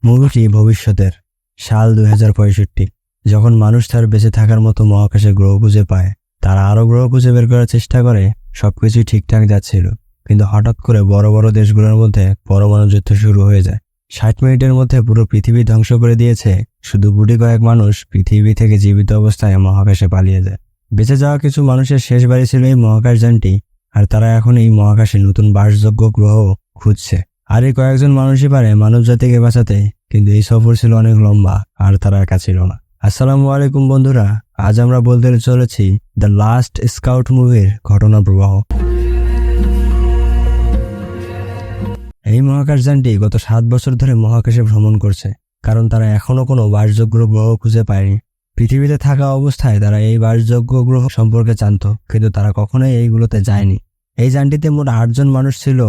মুভিটি ভবিষ্যতের সাল 2065। যখন মানুষ তার বেঁচে থাকার মতো মহাকাশে গ্রহ খুঁজে পায়, তারা আরো গ্রহ খুঁজে বের করার চেষ্টা করে। সবকিছুই ঠিকঠাক যাচ্ছিল, কিন্তু হঠাৎ করে বড় বড় দেশগুলোর মধ্যে পরমাণু যুদ্ধ শুরু হয়ে যায়। 60 মিনিটের মধ্যে পুরো পৃথিবী ধ্বংস করে দিয়েছে। শুধু গুটি কয়েক মানুষ পৃথিবী থেকে জীবিত অবস্থায় মহাকাশে পালিয়ে যায়। বেঁচে যাওয়া কিছু মানুষের শেষ বাড়ি ছিল এই মহাকাশযানটি, আর তারা এখন এই মহাকাশে নতুন বাসযোগ্য গ্রহ খুঁজছে। আর এই কয়েকজন মানুষই পারে মানব জাতিকে বাঁচাতে, কিন্তু এই সফর ছিল অনেক লম্বা, আর তারা একা ছিল না। আসসালামু আলাইকুম বন্ধুরা, আজ আমরা বলতে চলেছি দ্য লাস্ট স্কাউট মুভির ঘটনা প্রবাহ। এই মহাকাশযানটি গত 7 বছর ধরে মহাকাশে ভ্রমণ করছে, কারণ তারা এখনো কোনো বাসযোগ্য গ্রহ খুঁজে পায়নি। পৃথিবীতে থাকা অবস্থায় তারা এই বাসযোগ্য গ্রহ সম্পর্কে জানত, কিন্তু তারা কখনোই এইগুলোতে যায়নি। এই যানটিতে মোট 8 জন মানুষ ছিল।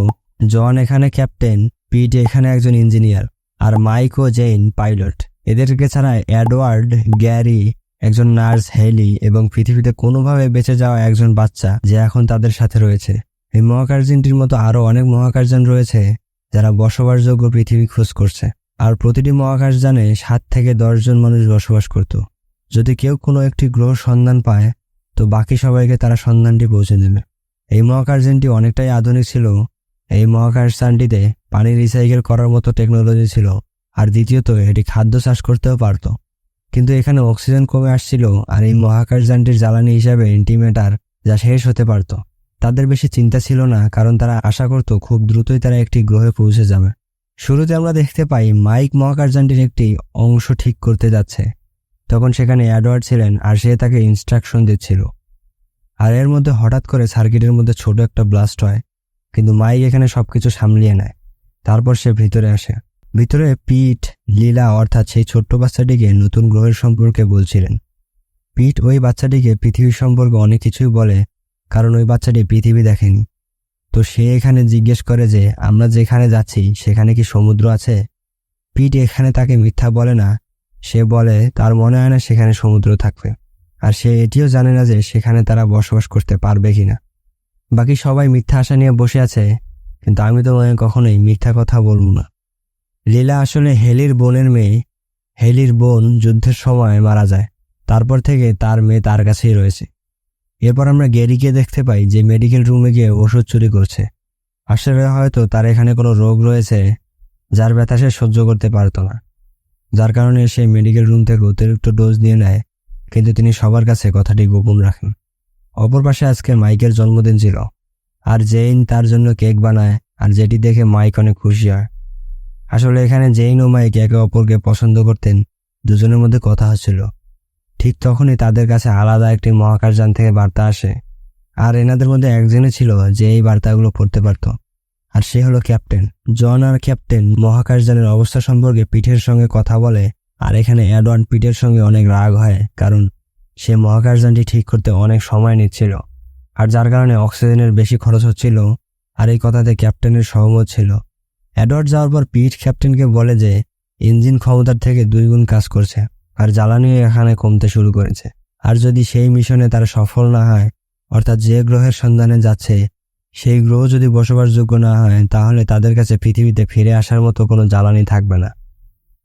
জন এখানে ক্যাপ্টেন, পিট এখানে একজন ইঞ্জিনিয়ার, আর মাইক ও জেইন পাইলট। এদেরকে ছাড়া এডওয়ার্ড, গ্যারি, একজন নার্স হেলি এবং পৃথিবীতে কোনোভাবে বেঁচে যাওয়া একজন বাচ্চা, যে এখন তাদের সাথে রয়েছে। এই মহাকাশযানটির মতো আরো অনেক মহাকাশযান রয়েছে যারা বসবাসযোগ্য পৃথিবী খোঁজ করছে, আর প্রতিটি মহাকাশযানে 7 থেকে 10 জন মানুষ বসবাস করত। যদি কেউ কোনো একটি গ্রহ সন্ধান পায়, তো বাকি সবাইকে তারা সন্ধানটি পৌঁছে দেবে। এই মহাকাশযানটি অনেকটাই আধুনিক ছিল। এই মহাকাশযানটিতে পানি রিসাইকেল করার মতো টেকনোলজি ছিল, আর দ্বিতীয়ত এটি খাদ্য চাষ করতেও পারত। কিন্তু এখানে অক্সিজেন কমে আসছিল, আর এই মহাকাশযানটির জ্বালানি হিসাবে অ্যান্টিম্যাটার, যা শেষ হতে পারত। তাদের বেশি চিন্তা ছিল না, কারণ তারা আশা করত খুব দ্রুতই তারা একটি গ্রহে পৌঁছে যাবে। শুরুতে আমরা দেখতে পাই মাইক মহাকাশযানটির একটি অংশ ঠিক করতে যাচ্ছে। তখন সেখানে এডওয়ার্ড ছিলেন, আর সে তাকে ইনস্ট্রাকশন দিচ্ছিল। আর এর মধ্যে হঠাৎ করে সার্কিটের মধ্যে ছোট একটা ব্লাস্ট হয়, কিন্তু মাইক এখানে সবকিছু সামলিয়ে নেয়। তারপর সে ভিতরে আসে। ভিতরে পিট লীলা, অর্থাৎ সেই ছোট্ট বাচ্চাটিকে নতুন গ্রহের সম্পর্কে বলছিলেন। পিট ওই বাচ্চাটিকে পৃথিবী সম্পর্কে অনেক কিছুই বলে, কারণ ওই বাচ্চাটি পৃথিবী দেখেনি। তো সে এখানে জিজ্ঞেস করে যে আমরা যেখানে যাচ্ছি সেখানে কি সমুদ্র আছে। পিট এখানে তাকে মিথ্যা বলে না, সে বলে তার মনে হয় না সেখানে সমুদ্র থাকবে, আর সে এটিও জানে না যে সেখানে তারা বসবাস করতে পারবে কিনা। বাকি সবাই মিথ্যা আশা নিয়ে বসে আছে, কিন্তু আমি তো কখনোই মিথ্যা কথা বলবো না। লীলা আসলে হেলির বোনের মেয়ে। হেলির বোন যুদ্ধের সময় মারা যায়, তারপর থেকে তার মেয়ে তার কাছেই রয়েছে। এরপর আমরা গ্যারিকে দেখতে পাই, যে মেডিকেল রুমে গিয়ে ওষুধ চুরি করছে। আসলে হয়তো তার এখানে কোনো রোগ রয়েছে যার ব্যথা সে সহ্য করতে পারত না, যার কারণে সে মেডিকেল রুম থেকে অতিরিক্ত ডোজ নিয়ে নেয়, কিন্তু তিনি সবার কাছে কথাটি গোপন রাখেন। অপর পাশে আজকে মাইকের জন্মদিন ছিল, আর জেইন তার জন্য কেক বানায়, আর যেটি দেখে মাইক অনেক খুশি হয়। আসলে এখানে জেইন ও মাইক একে অপরকে পছন্দ করতেন, দুজনের মধ্যে কথা হচ্ছিল। ঠিক তখনই তাদের কাছে আলাদা একটি মহাকাশযান থেকে বার্তা আসে, আর এনাদের মধ্যে একজনই ছিল যে এই বার্তাগুলো পড়তে পারত, আর সে হলো ক্যাপ্টেন। জন আর ক্যাপ্টেন মহাকাশযানের অবস্থা সম্পর্কে পিটের সঙ্গে কথা বলে, আর এখানে এডওয়ার্ড পিটের সঙ্গে অনেক রাগ হয়, কারণ সে মহাকাশযানটি ঠিক করতে অনেক সময় নিচ্ছিল, আর যার কারণে অক্সিজেনের বেশি খরচ হচ্ছিল। আর এই কথাতে ক্যাপ্টেনের সহমত ছিল। এডওয়ার্ড যাওয়ার পর পিট ক্যাপ্টেনকে বলে যে ইঞ্জিন ক্ষমতার থেকে 2 গুণ কাজ করছে, আর জ্বালানিও এখানে কমতে শুরু করেছে। আর যদি সেই মিশনে তারা সফল না হয়, অর্থাৎ যে গ্রহের সন্ধানে যাচ্ছে সেই গ্রহ যদি বসবাসযোগ্য না হয়, তাহলে তাদের কাছে পৃথিবীতে ফিরে আসার মতো কোনো জ্বালানি থাকবে না।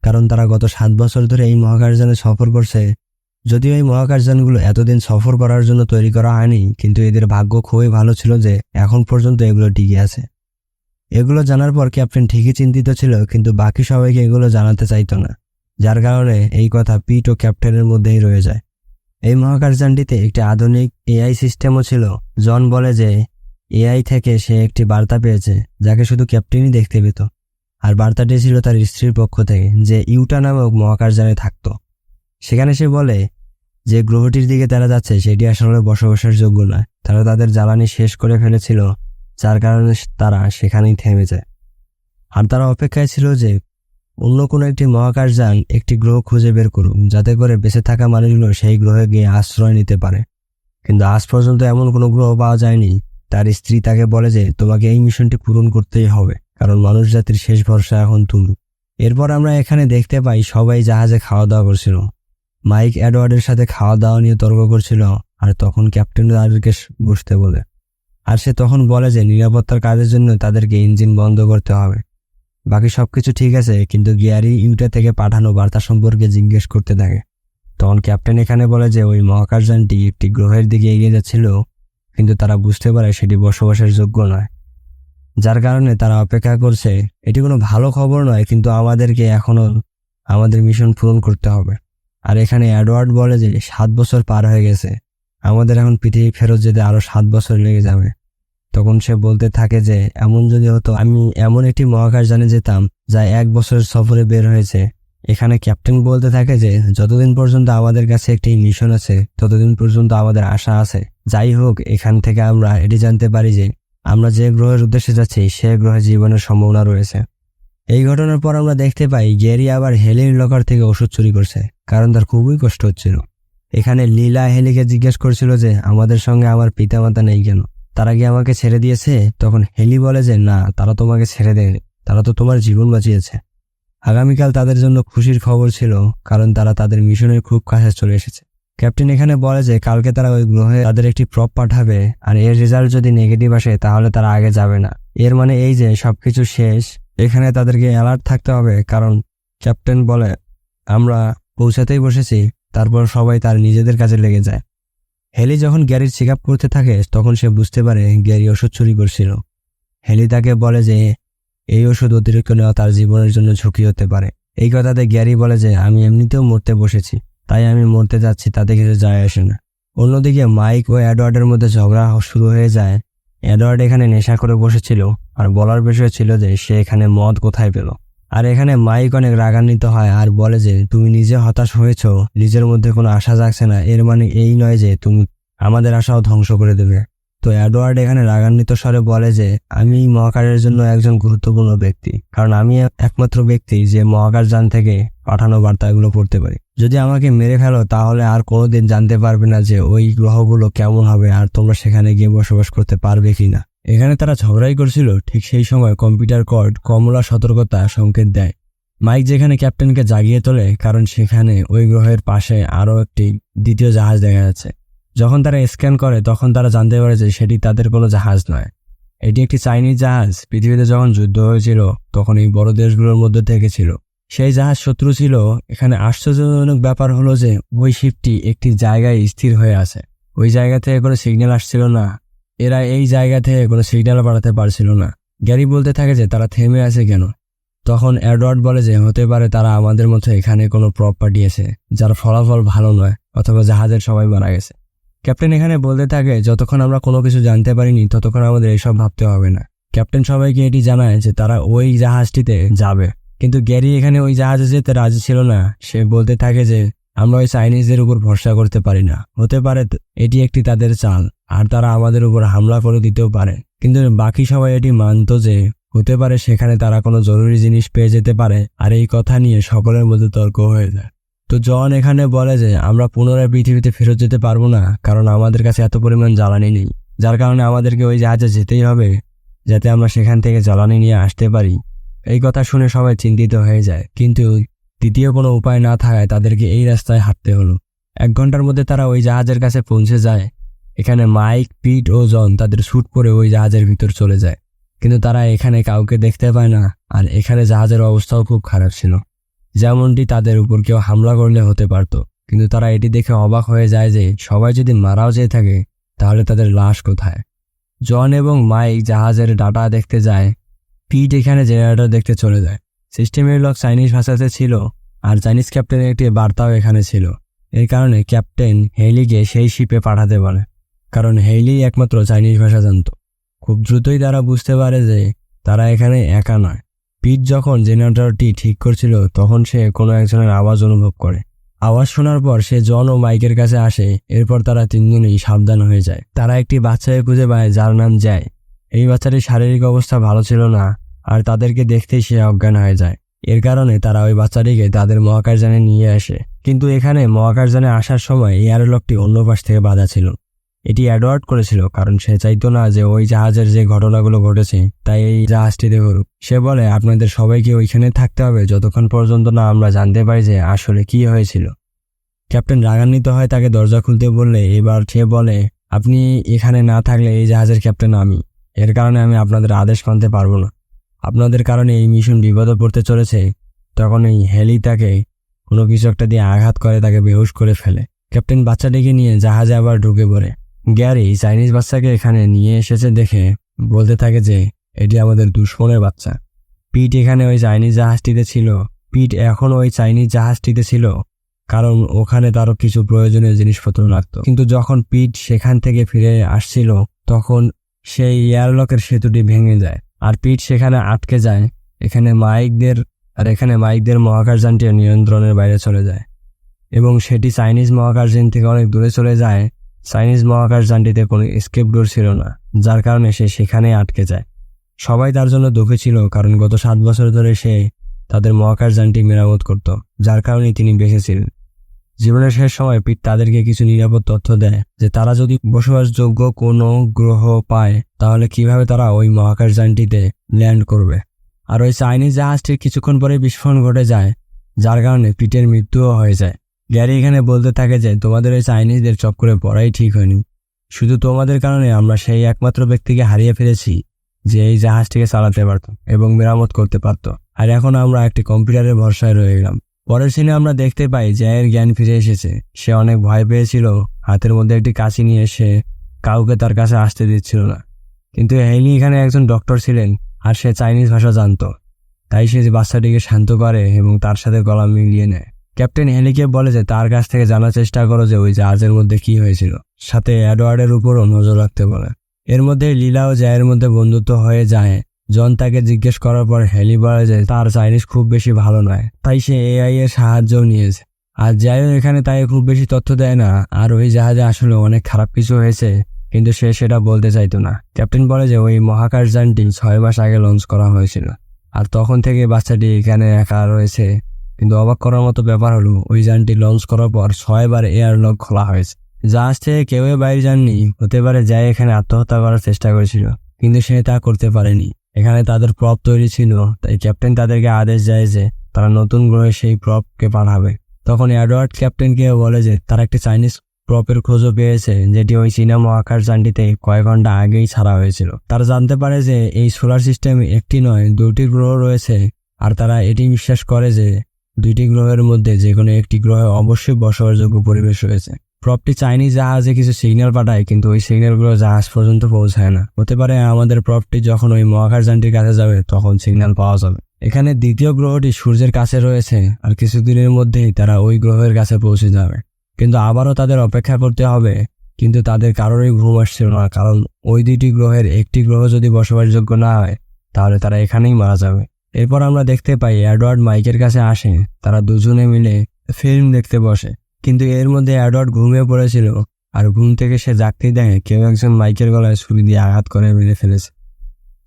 কারণ তারা গত 7 বছর ধরে এই মহাকাশযানে সফর করছে। যদিও এই মহাকাশযানগুলো এতদিন সফর করার জন্য তৈরি করা হয়নি, কিন্তু এদের ভাগ্য খুবই ভালো ছিল যে এখন পর্যন্ত এগুলো টিকে আছে। এগুলো জানার পর ক্যাপ্টেন ঠিকই চিন্তিত ছিল, কিন্তু বাকি সবাইকে এগুলো জানাতে চাইতো না, যার কারণে এই কথা পিট ও ক্যাপ্টেনের মধ্যেই রয়ে যায়। এই মহাকাশযানটিতে একটি আধুনিক এআই সিস্টেমও ছিল। জন বলে যে এআই থেকে সে একটি বার্তা পেয়েছে, যাকে শুধু ক্যাপ্টেনই দেখতে পেত, আর বার্তাটি ছিল তার স্ত্রীর পক্ষ থেকে, যে ইউটা নামক মহাকাশযানে থাকত। সেখানে সে বলে যে গ্রহটির দিকে তারা যাচ্ছে সেটি আসলে বসবাসের যোগ্য নয়। তারা তাদের জ্বালানি শেষ করে ফেলেছিল, যার কারণে তারা সেখানেই থেমে যায়। আর তারা অপেক্ষায় ছিল যে অন্য কোনো একটি মহাকাশযান একটি গ্রহ খুঁজে বের করুক, যাতে করে বেঁচে থাকা মানুষগুলো সেই গ্রহে গিয়ে আশ্রয় নিতে পারে। কিন্তু আজ পর্যন্ত এমন কোনো গ্রহ পাওয়া যায়নি। তার স্ত্রী তাকে বলে যে তোমাকে এই মিশনটি পূরণ করতেই হবে, কারণ মানুষ জাতির শেষ ভরসা এখন তুমি। এরপর আমরা এখানে দেখতে পাই সবাই জাহাজে খাওয়া দাওয়া করছিল। মাইক এডওয়ার্ডের সাথে খাওয়া দাওয়া নিয়ে তর্ক করছিল, আর তখন ক্যাপ্টেন তাদেরকে বসতে বলে, আর সে তখন বলে যে নিরাপত্তার কাজের জন্য তাদেরকে ইঞ্জিন বন্ধ করতে হবে। বাকি সবকিছু ঠিক আছে, কিন্তু গ্যারি ইউটা থেকে পাঠানো বার্তা সম্পর্কে জিজ্ঞেস করতে থাকে। তখন ক্যাপ্টেন এখানে বলে যে ওই মহাকাশযানটি একটি গ্রহের দিকে এগিয়ে যাচ্ছিল, কিন্তু তারা বুঝতে পারে সেটি বসবাসের যোগ্য নয়, যার কারণে তারা অপেক্ষা করছে। এটি কোনো ভালো খবর নয়, কিন্তু আমাদেরকে এখনো আমাদের মিশন পূরণ করতে হবে। আর এখানে এডওয়ার্ড বলে যে 7 বছর পার হয়ে গেছে, আমাদের এখন পৃথিবী ফেরত যেতে আরো 7 বছর লেগে যাবে। তখন সে বলতে থাকে যে এমন যদি হতো আমি এমন একটি মহাকাশযানে যেতাম যা 1 বছরের সফরে বের হয়েছে। এখানে ক্যাপ্টেন বলতে থাকে যে যতদিন পর্যন্ত আমাদের কাছে একটি মিশন আছে ততদিন পর্যন্ত আমাদের আশা আছে। যাই হোক, এখান থেকে আমরা এটি জানতে পারি যে আমরা যে গ্রহের উদ্দেশ্যে যাচ্ছি সে গ্রহে জীবনের সম্ভাবনা রয়েছে। এই ঘটনার পর আমরা দেখতে পাই গ্যারি আবার হেলির লকার থেকে ওষুধ চুরি করছে, কারণ তার খুবই কষ্ট হচ্ছিল। এখানে লীলা হেলিকে জিজ্ঞেস করছিল যে আমাদের সঙ্গে আমার পিতামাতা নেই কেন, তারা কি আমাকে ছেড়ে দিয়েছে? তখন হেলি বলে যে না, তারা তোমাকে ছেড়ে দেয়নি, তারা তো তোমার জীবন বাঁচিয়েছে। আগামীকাল তাদের জন্য খুশির খবর ছিল, কারণ তারা তাদের মিশনের খুব কাছে চলে এসেছে। ক্যাপ্টেন এখানে বলে যে কালকে তারা ওই গ্রহে তাদের একটি প্রপ পাঠাবে, আর এর রেজাল্ট যদি নেগেটিভ আসে তাহলে তারা আগে যাবে না। এর মানে এই যে সবকিছু শেষ। এখানে তাদেরকে অ্যালার্ট থাকতে হবে, কারণ ক্যাপ্টেন বলে আমরা পৌঁছাতেই বসেছি। তারপর সবাই তার নিজেদের কাজে লেগে যায়। হেলি যখন গ্যারির চেক আপ করতে থাকে তখন সে বুঝতে পারে গ্যারি ওষুধ চুরি করছিল। হেলি তাকে বলে যে এই ওষুধ অতিরিক্ত নেওয়া তার জীবনের জন্য ঝুঁকি হতে পারে। এই কথাতে গ্যারি বলে যে আমি এমনিতেও মরতে বসেছি, তাই আমি মরতে যাচ্ছি, তাতে কিছু যায় আসে না। অন্যদিকে মাইক ও এডওয়ার্ডের মধ্যে ঝগড়া শুরু হয়ে যায়। এডওয়ার্ড এখানে নেশা করে বসেছিল, আর বলার বিষয় ছিল যে সে এখানে মদ কোথায় পেল। আর এখানে মাইক অনেক রাগান্বিত হয় আর বলে যে তুমি নিজে হতাশ হয়েছ, নিজের মধ্যে কোনো আশা জাগছে না, এর মানে এই নয় যে তুমি আমাদের আশাও ধ্বংস করে দেবে। তো এডওয়ার্ড এখানে রাগান্বিত স্বরে বলে যে আমি মহাকাশের জন্য একজন গুরুত্বপূর্ণ ব্যক্তি, কারণ আমি একমাত্র ব্যক্তি যে মহাকাশযান থেকে পাঠানো বার্তাগুলো পড়তে পারি। যদি আমাকে মেরে ফেলো তাহলে আর কোনোদিন জানতে পারবে না যে ওই গ্রহগুলো কেমন হবে আর তোমরা সেখানে গিয়ে বসবাস করতে পারবে কিনা। এখানে তারা ঝগড়াই করছিল, ঠিক সেই সময় কম্পিউটার কোড কমলা সতর্কতা সংকেত দেয়। মাইক যেখানে ক্যাপ্টেনকে জাগিয়ে তোলে, কারণ সেখানে ওই গ্রহের পাশে আরও একটি দ্বিতীয় জাহাজ দেখা যাচ্ছে। যখন তারা স্ক্যান করে তখন তারা জানতে পারে যে সেটি তাদের কোনো জাহাজ নয়, এটি একটি চাইনিজ জাহাজ। পৃথিবীতে যখন যুদ্ধ হয়েছিল তখন এই বড় দেশগুলোর মধ্যে থেকে ছিল সেই জাহাজ শত্রু ছিল। এখানে আশ্চর্যজনক ব্যাপার হলো যে ওই শিপটি একটি জায়গায় স্থির হয়ে আছে, ওই জায়গা থেকে কোনো সিগন্যাল আসছিল না। এরা এই জায়গা থেকে কোনো সিগন্যাল পাঠাতে পারছিল না। গ্যারি বলতে থাকে যে তারা থেমে আছে কেন। তখন এডওয়ার্ড বলে যে হতে পারে তারা আমাদের মতো এখানে কোনো প্রপ পাঠিয়েছে যার ফলাফল ভালো নয়, অথবা জাহাজের সবাই মারা গেছে। ক্যাপ্টেন এখানে বলতে থাকে যতক্ষণ আমরা কোনো কিছু জানতে পারিনি ততক্ষণ আমাদের এসব ভাবতে হবে না। ক্যাপ্টেন সবাইকে এটি জানায় যে তারা ওই জাহাজটিতে যাবে, কিন্তু গ্যারি এখানে ওই জাহাজে যেতে রাজি ছিল না। সে বলতে থাকে যে আমরা ওই চাইনিজদের উপর ভরসা করতে পারি না, হতে পারে এটি একটি তাদের চাল আর তারা আমাদের উপর হামলা করে দিতেও পারে। কিন্তু বাকি সবাই এটি মানত যে হতে পারে সেখানে তারা কোনো জরুরি জিনিস পেয়ে যেতে পারে, আর এই কথা নিয়ে সকলের মধ্যে তর্ক হয়ে যায়। তো জন এখানে বলে যে আমরা পুনরায় পৃথিবীতে ফেরত যেতে পারবো না, কারণ আমাদের কাছে এত পরিমাণ জ্বালানি নেই, যার কারণে আমাদেরকে ওই জাহাজে যেতেই হবে যাতে আমরা সেখান থেকে জ্বালানি নিয়ে আসতে পারি। এই কথা শুনে সবাই চিন্তিত হয়ে যায়, কিন্তু দ্বিতীয় কোনো উপায় না থাকায় তাদেরকে এই রাস্তায় হাঁটতে হলো। 1 ঘন্টার মধ্যে তারা ওই জাহাজের কাছে পৌঁছে যায়। এখানে মাইক, পিট ও জন তাদের স্যুট পরে ওই জাহাজের ভিতর চলে যায়, কিন্তু তারা এখানে কাউকে দেখতে পায় না। আর এখানে জাহাজের অবস্থাও খুব খারাপ ছিল, যেমনটি তাদের উপর কেউ হামলা করলে হতে পারত। কিন্তু তারা এটি দেখে অবাক হয়ে যায় যে সবাই যদি মারাও যেয়ে থাকে তাহলে তাদের লাশ কোথায়। জন এবং মাইক জাহাজের ডাটা দেখতে যায়, পিট এখানে জেনারেটর দেখতে চলে যায়। সিস্টেমের লক চাইনিজ ভাষাতে ছিল, আর চাইনিজ ক্যাপ্টেনের একটি বার্তাও এখানে ছিল। এর কারণে ক্যাপ্টেন হেইলিকে সেই শিপে পাঠাতে বলে, কারণ হেইলি একমাত্র চাইনিজ ভাষা জানত। খুব দ্রুতই তারা বুঝতে পারে যে তারা এখানে একা নয়। পিট যখন জেনারেটরটি ঠিক করছিল তখন সে কোনো একজনের আওয়াজ অনুভব করে। আওয়াজ শোনার পর সে জন ও মাইকের কাছে আসে। এরপর তারা তিনজনই সাবধান হয়ে যায়। তারা একটি বাচ্চাকে খুঁজে পায় যার নাম জ্যায়। এই বাচ্চাটির শারীরিক অবস্থা ভালো ছিল না, আর তাদেরকে দেখতেই সে অজ্ঞান হয়ে যায়। এর কারণে তারা ওই বাচ্চাটিকে তাদের মহাকাশযানে নিয়ে আসে, কিন্তু এখানে মহাকাশযানে আসার সময় এয়ারলকটি অন্য পাশ থেকে বাঁধা ছিল। এটি এডওয়ার্ড করেছিল, কারণ সে চাইতো না যে ওই জাহাজের যে ঘটনাগুলো ঘটেছে তাই এই জাহাজটিতে ঘটুক। সে বলে আপনাদের সবাইকে ওইখানে থাকতে হবে যতক্ষণ পর্যন্ত না আমরা জানতে পারি যে আসলে কি হয়েছিল। ক্যাপ্টেন রাগান্বিত হয় তাকে দরজা খুলতে বললে এবার সে বলে আপনি এখানে না থাকলে এই জাহাজের ক্যাপ্টেন আমি, এর কারণে আমি আপনাদের আদেশ মানতে পারবো না। আপনাদের কারণে এই মিশন বিপদে পড়তে চলেছে। তখন এই হেলি তাকে কোনো কিছু একটা দিয়ে আঘাত করে তাকে বেহুশ করে ফেলে। ক্যাপ্টেন বাচ্চাটিকে নিয়ে জাহাজে আবার ঢুকে পড়ে। গ্যারি চাইনিজ বাচ্চাকে এখানে নিয়ে এসেছে দেখে বলতে থাকে যে এটি আমাদের দুশমনের বাচ্চা। পিট এখানে ওই চাইনিজ জাহাজটিতে ছিল। পিট এখন ওই চাইনিজ জাহাজটিতে ছিল কারণ ওখানে তারও কিছু প্রয়োজনীয় জিনিসপত্র লাগতো। কিন্তু যখন পিট সেখান থেকে ফিরে আসছিল তখন সেই এয়ারলকের সেতুটি ভেঙে যায় আর পিট সেখানে আটকে যায়। এখানে মাইকদের মহাকাশযানটি নিয়ন্ত্রণের বাইরে চলে যায় এবং সেটি চাইনিজ মহাকাশযান থেকে অনেক দূরে চলে যায়। চাইনিজ মহাকাশযানটিতে কোনো এসকেপ ডোর ছিল না, যার কারণে সে সেখানেই আটকে যায়। সবাই তার জন্য দুঃখী ছিল কারণ গত 7 বছর ধরে সে তাদের মহাকাশযানটি মেরামত করত, যার কারণে তিনি বেঁচে ছিলেন। জীবনের শেষ সময় পিট তাদেরকে কিছু নিরাপদ তথ্য দেয় যে তারা যদি বসবাসযোগ্য কোনো গ্রহ পায় তাহলে কিভাবে তারা ওই মহাকাশযানটিতে ল্যান্ড করবে। আর ওই চাইনিজ জাহাজটির কিছুক্ষণ পরে বিস্ফোরণ ঘটে যায়, যার কারণে পিটের মৃত্যুও হয়ে যায়। গ্যারি এখানে বলতে থাকে যে তোমাদের ওই চাইনিজদের চক্করে পড়াই ঠিক হয়নি। শুধু তোমাদের কারণে আমরা সেই একমাত্র ব্যক্তিকে হারিয়ে ফেলেছি যে এই জাহাজটিকে চালাতে পারত এবং মেরামত করতে পারত। আর এখন আমরা একটি কম্পিউটারের ভরসায় রয়ে গেলাম। পরের সিনে আমরা দেখতে পাই জয়ের জ্ঞান ফিরে এসেছে। সে অনেক ভয় পেয়েছিল। হাতের মধ্যে একটি কাঁচি নিয়ে সে কাউকে তার কাছে আসতে দিচ্ছিল না। কিন্তু হেলি এখানে একজন ডক্টর ছিলেন আর সে চাইনিজ ভাষা জানতো, তাই সে বাচ্চাটিকে শান্ত করে এবং তার সাথে গলা মিলিয়ে নেয়। ক্যাপ্টেন হেলিকে বলে যে তার কাছ থেকে জানার চেষ্টা করো যে ওই জাহাজের মধ্যে কি হয়েছিল, সাথে এডওয়ার্ডের উপরও নজর রাখতে বলে। এর মধ্যে লীলা ও জয়ের মধ্যে বন্ধুত্ব হয়ে যায়। জন তাকে জিজ্ঞেস করার পর হেলি বলে যে তার চাইনিজ খুব বেশি ভালো নয়, তাই সে এআই এর সাহায্যও নিয়েছে। আর জয়ও এখানে তাই খুব বেশি তথ্য দেয় না আর ওই জাহাজে আসলে অনেক খারাপ কিছু হয়েছে, কিন্তু সে সেটা বলতে চাইতো না। ক্যাপ্টেন বলে যে ওই মহাকাশযানটি 6 মাস আগে লঞ্চ করা হয়েছিল আর তখন থেকে বাচ্চাটি এখানে একা রয়েছে। কিন্তু অবাক করার মতো ব্যাপার হলো ওই যানটি লঞ্চ করার পর 6 বার এয়ারলক খোলা হয়েছে। জাহাজ থেকে কেউই বাইরে যাননি। হতে পারে জয় এখানে আত্মহত্যা করার চেষ্টা করেছিল, কিন্তু সে তা করতে পারেনি। এখানে তাদের প্রপ তৈরি ছিল, তাই ক্যাপ্টেন তাদেরকে আদেশ দেয় যে তারা নতুন গ্রহে সেই প্রপকে পাঠাবে। তখন এডওয়ার্ড ক্যাপ্টেনকে বলে যে তারা একটি চাইনিজ প্রপের খোঁজও পেয়েছে যেটি ওই চীনা মহাকাশযানটিতে কয়েক ঘন্টা আগেই ছাড়া হয়েছিল। তারা জানতে পারে যে এই সোলার সিস্টেমে একটি নয় 2টি গ্রহ রয়েছে আর তারা এটি বিশ্বাস করে যে 2টি গ্রহের মধ্যে যে কোনো একটি গ্রহে অবশ্যই বসবাসযোগ্য পরিবেশ রয়েছে। প্রপটি চাইনিজ জাহাজে কিছু সিগন্যাল পাঠায়, কিন্তু ওই সিগন্যালগুলো জাহাজ পর্যন্ত পৌঁছায় না। হতে পারে আমাদের প্রপটি যখন ওই মহাকাশযানটির কাছে যাবে তখন সিগন্যাল পাওয়া যাবে। এখানে দ্বিতীয় গ্রহটি সূর্যের কাছে রয়েছে আর কিছুদিনের মধ্যেই তারা ওই গ্রহের কাছে পৌঁছে যাবে, কিন্তু আবারও তাদের অপেক্ষা করতে হবে। কিন্তু তাদের কারোরই ঘুম আসছিল না, কারণ ওই 2টি গ্রহের একটি গ্রহ যদি বসবাসযোগ্য না হয় তাহলে তারা এখানেই মারা যাবে। এরপর আমরা দেখতে পাই এডওয়ার্ড মাইকের কাছে আসে। তারা দুজনে মিলে ফিল্ম দেখতে বসে, কিন্তু এর মধ্যে এডওয়ার্ড ঘুমিয়ে পড়েছিল আর ঘুম থেকে সে জাগতেই দেখে কেউ একজন মাইকের গলায় ছুরি দিয়ে আঘাত করে মেরে ফেলেছে।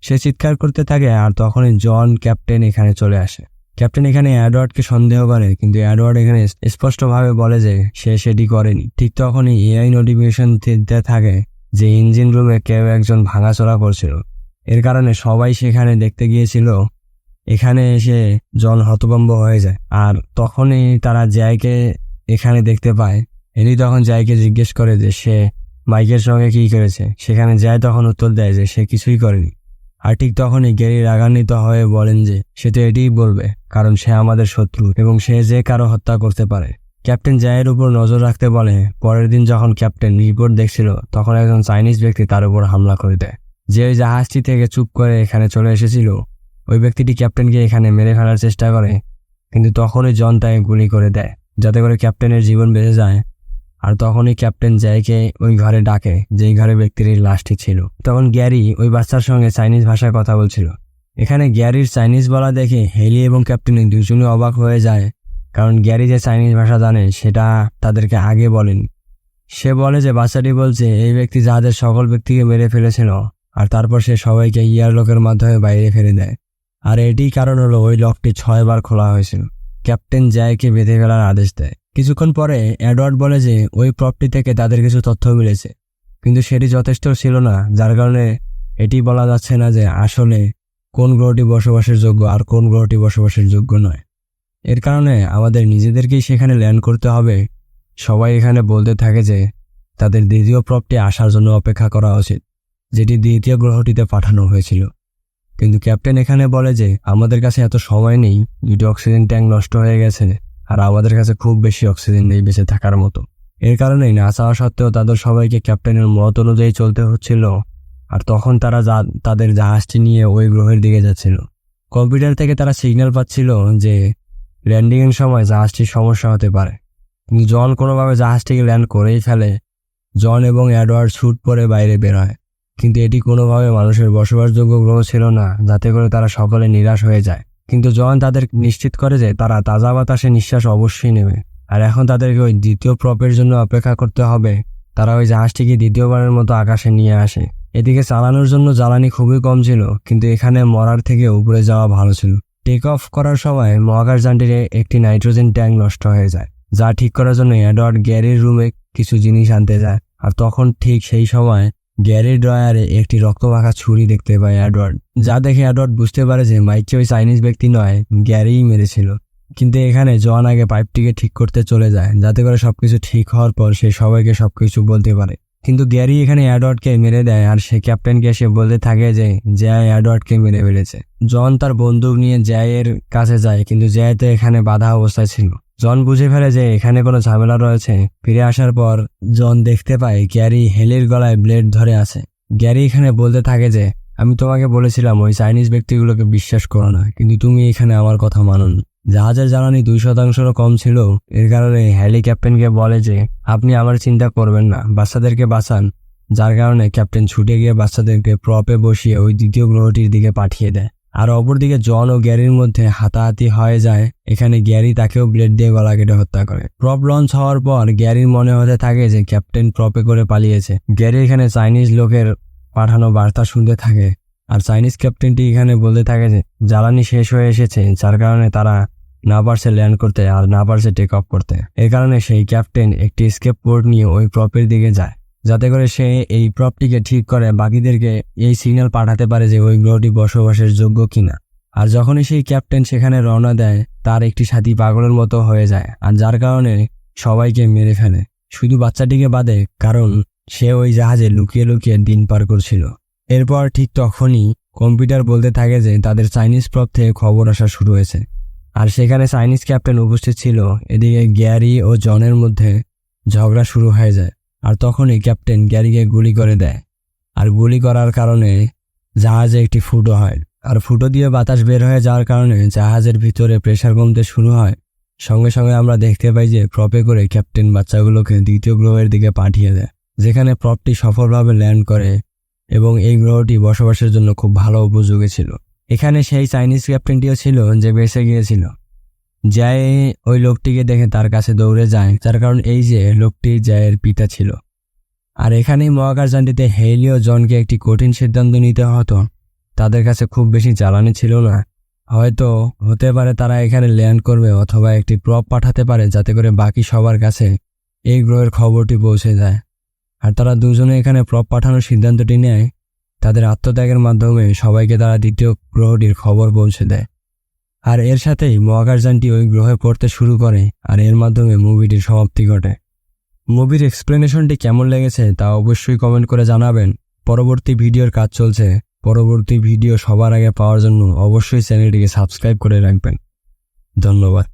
সে চিৎকার করতে থাকে আর তখনই জন ক্যাপ্টেন এখানে চলে আসে। ক্যাপ্টেন এখানে এডওয়ার্ডকে সন্দেহ করে, কিন্তু এডওয়ার্ড এখানে স্পষ্টভাবে বলে যে সে সেটি করেনি। ঠিক তখনই এআই নোটিফিকেশন দিতে থাকে যে ইঞ্জিন রুমে কেউ একজন ভাঙাচোরা করছিল। এর কারণে সবাই সেখানে দেখতে গিয়েছিল। এখানে এসে জন হতভম্ব হয়ে যায় আর তখনই তারা জয়কে এখানে দেখতে পায়। এলি তখন জয়কে জিজ্ঞেস করে যে সে মাইকের সঙ্গে কি করেছে। সেখানে জয় তখন উত্তর দেয় যে সে কিছুই করেনি। আর ঠিক তখনই গ্যারি রাগান্বিত হয়ে বলেন যে সে তো এটিই বলবে কারণ সে আমাদের শত্রু এবং সে যে কারো হত্যা করতে পারে। ক্যাপ্টেন জয়ের উপর নজর রাখতে বলে। পরের দিন যখন ক্যাপ্টেন রিপোর্ট দেখছিল তখন একজন চাইনিজ ব্যক্তি তার উপর হামলা করে দেয়। যে ওই জাহাজটি থেকে চুপ করে এখানে চলে এসেছিল ওই ব্যক্তিটি ক্যাপ্টেনকে এখানে মেরে ফেলার চেষ্টা করে, কিন্তু তখনই জন তাকে গুলি করে দেয় যাতে করে ক্যাপ্টেনের জীবন বেঁচে যায়। আর তখনই ক্যাপ্টেন জয়কে ওই ঘরে ডাকে যেই ঘরে ব্যক্তির লাশটি ছিল। তখন গ্যারি ওই বাচ্চার সঙ্গে চাইনিজ ভাষায় কথা বলছিল। এখানে গ্যারির চাইনিজ বলা দেখে হেলি এবং ক্যাপ্টেন দুজনে অবাক হয়ে যায়, কারণ গ্যারি যে চাইনিজ ভাষা জানে সেটা তাদেরকে আগে বলেনি। সে বলে যে বাচ্চাটি বলছে এই ব্যক্তি যাদের সকল ব্যক্তিকে মেরে ফেলেছিল আর তারপর সে সবাইকে ইয়ারলকের মাধ্যমে বাইরে ফেলে দেয়। আর এটি কারণ হলো ওই লকটি 6 বার খোলা হয়েছিল। ক্যাপ্টেন জয়কে বেঁধে ফেলার আদেশ দেয়। কিছুক্ষণ পরে এডওয়ার্ড বলে যে ওই প্রপটি থেকে তাদের কিছু তথ্য মিলেছে, কিন্তু সেটি যথেষ্ট ছিল না, যার কারণে এটি বলা যাচ্ছে না যে আসলে কোন গ্রহটি বসবাসের যোগ্য আর কোন গ্রহটি বসবাসের যোগ্য নয়। এর কারণে আমাদের নিজেদেরকেই সেখানে ল্যান্ড করতে হবে। সবাই এখানে বলতে থাকে যে তাদের দ্বিতীয় প্রপটি আসার জন্য অপেক্ষা করা উচিত, যেটি দ্বিতীয় গ্রহটিতে পাঠানো হয়েছিল। কিন্তু ক্যাপ্টেন এখানে বলে যে আমাদের কাছে এত সময় নেই, 2টি অক্সিজেন ট্যাঙ্ক নষ্ট হয়ে গেছে আর আমাদের কাছে খুব বেশি অক্সিজেন নেই বেঁচে থাকার মতো। এর কারণেই না চাওয়া সত্ত্বেও তাদের সবাইকে ক্যাপ্টেনের মত অনুযায়ী চলতে হচ্ছিল। আর তখন তারা তাদের জাহাজটি নিয়ে ওই গ্রহের দিকে যাচ্ছিল। কম্পিউটার থেকে তারা সিগন্যাল পাচ্ছিল যে ল্যান্ডিং এর সময় জাহাজটির সমস্যা হতে পারে, কিন্তু জন কোনোভাবে জাহাজটিকে ল্যান্ড করেই ফেলে। জন এবং এডওয়ার্ড স্যুট পরে বাইরে বের হয়, কিন্তু এটি কোনোভাবে মানুষের বসবাসযোগ্য গ্রহ ছিল না, যাতে করে তারা সকলে নিরাশ হয়ে যায়। কিন্তু জন তাদের নিশ্চিত করে যে তারা তাজা বাতাসে নিঃশ্বাস অবশ্যই নেবে, আর এখন তাদেরকে ওই দ্বিতীয় প্রপের জন্য অপেক্ষা করতে হবে। তারা ওই জাহাজটিকে দ্বিতীয়বারের মতো আকাশে নিয়ে আসে। এদিকে চালানোর জন্য জ্বালানি খুবই কম ছিল, কিন্তু এখানে মরার থেকে উপরে যাওয়া ভালো ছিল। টেক অফ করার সময় মহাকাশযানটির একটি নাইট্রোজেন ট্যাঙ্ক নষ্ট হয়ে যায়, যা ঠিক করার জন্য এডওয়ার্ড গ্যারির রুমে কিছু জিনিস আনতে যায়। আর তখন ঠিক সেই সময় গ্যারির ড্রয়ারে একটি রক্তমাখা ছুরি দেখতে পায় এডওয়ার্ড, যা দেখে এডওয়ার্ড বুঝতে পারে যে মাইককে ওই চাইনিজ ব্যক্তি নয়, গ্যারিই মেরেছিল। কিন্তু এখানে জন আগে পাইপটিকে ঠিক করতে চলে যায়, যাতে করে সবকিছু ঠিক হওয়ার পর সে সবাইকে সবকিছু বলতে পারে। কিন্তু গ্যারি এখানে এডওয়ার্ডকে মেরে দেয়, আর সে ক্যাপ্টেনকে এসে বলতে থাকে যে জ্যায় এডওয়ার্ডকে মেরে ফেলেছে। জন তার বন্দুক নিয়ে জ্যায়ের কাছে যায়, কিন্তু জ্যায় তো এখানে বাধা অবস্থায় ছিল। জন বুঝে ফেলে যে এখানে কোনো ঝামেলা রয়েছে। ফিরে আসার পর জন দেখতে পায় গ্যারি হেলির গলায় ব্লেড ধরে আছে। গ্যারি এখানে বলতে থাকে যে আমি তোমাকে বলেছিলাম ওই চাইনিজ ব্যক্তিগুলোকে বিশ্বাস করো না, কিন্তু তুমি এখানে আমার কথা মানোনি। জাহাজের জ্বালানি 2% কম ছিল। এর কারণে হ্যালি ক্যাপ্টেনকে বলে যে আপনি আমার চিন্তা করবেন না, বাচ্চাদেরকে বাঁচান। যার কারণে ক্যাপ্টেন ছুটে গিয়ে বাচ্চাদেরকে প্রপে বসিয়ে ওই দ্বিতীয় গ্রহটির দিকে পাঠিয়ে দেয়। আর অপরদিকে জন ও গ্যারির মধ্যে হাতাহাতি হয়ে যায়। এখানে গ্যারি তাকেও ব্লেড দিয়ে গলা কেটে হত্যা করে। প্রপ লঞ্চ হওয়ার পর গ্যারির মনে হতে থাকে যে ক্যাপ্টেন প্রপে করে পালিয়েছে। গ্যারি এখানে চাইনিজ লোকের পাঠানো বার্তা শুনতে থাকে, আর চাইনিজ ক্যাপ্টেনটি এখানে বলতে থাকে যে জ্বালানি শেষ হয়ে এসেছে, যার কারণে তারা না পারছে ল্যান্ড করতে আর না পারছে টেক অফ করতে। এর কারণে সেই ক্যাপ্টেন একটি স্কেপ পোর্ট নিয়ে ওই প্রপের দিকে যায়, যাতে করে সে এই প্রপটিকে ঠিক করে বাকিদেরকে এই সিগন্যাল পাঠাতে পারে যে ওই গ্রহটি বসবাসের যোগ্য কিনা। আর যখনই সেই ক্যাপ্টেন সেখানে রওনা দেয়, তার একটি সাথী পাগলের মতো হয়ে যায়, আর যার কারণে সবাইকে মেরে ফেলে, শুধু বাচ্চাটিকে বাদে, কারণ সে ওই জাহাজে লুকিয়ে লুকিয়ে দিন পার করছিল। এরপর ঠিক তখনই কম্পিউটার বলতে থাকে যে তাদের চাইনিজ প্রপ থেকে খবর আসা শুরু হয়েছে, আর সেখানে চাইনিজ ক্যাপ্টেন উপস্থিত ছিল। এদিকে গ্যারি ও জনের মধ্যে ঝগড়া শুরু হয়ে যায়, আর তখনই ক্যাপ্টেন গ্যারিকে গুলি করে দেয়। আর গুলি করার কারণে জাহাজে একটি ফুটো হয়, আর ফুটো দিয়ে বাতাস বের হয়ে যাওয়ার কারণে জাহাজের ভিতরে প্রেসার কমতে শুরু হয়। সঙ্গে সঙ্গে আমরা দেখতে পাই যে প্রপে করে ক্যাপ্টেন বাচ্চাগুলোকে দ্বিতীয় গ্রহের দিকে পাঠিয়ে দেয়, যেখানে প্রপটি সফলভাবে ল্যান্ড করে এবং এই গ্রহটি বসবাসের জন্য খুব ভালো উপযোগী ছিল। এখানে সেই চাইনিজ ক্যাপ্টেনটিও ছিল যে বেঁচে গিয়েছিল। জ্যায় ওই লোকটিকে দেখে তার কাছে দৌড়ে যায়, যার কারণ এই যে লোকটি জ্যায়ের পিতা ছিল। আর এখানেই মহাকাশযানটিতে হেলি ও জনকে একটি কঠিন সিদ্ধান্ত নিতে হতো। তাদের কাছে খুব বেশি জ্বালানি ছিল না, হয়তো হতে পারে তারা এখানে ল্যান্ড করবে অথবা একটি প্রপ পাঠাতে পারে, যাতে করে বাকি সবার কাছে এই গ্রহের খবরটি পৌঁছে যায়। আর তারা দুজনে এখানে প্রপ পাঠানোর সিদ্ধান্তটি নেয়। তাদের আত্মত্যাগের মাধ্যমে সবাইকে তারা দ্বিতীয় গ্রহটির খবর পৌঁছে দেয়। আর এর সাথেই মহাকাশযানটি ওই গ্রহে পড়তে শুরু করে, আর এর মাধ্যমে মুভিটির সমাপ্তি ঘটে। মুভির এক্সপ্লেনেশনটি কেমন লেগেছে তা অবশ্যই কমেন্ট করে জানাবেন। পরবর্তী ভিডিওর কাজ চলছে। পরবর্তী ভিডিও সবার আগে পাওয়ার জন্য অবশ্যই চ্যানেলটিকে সাবস্ক্রাইব করে রাখবেন। ধন্যবাদ।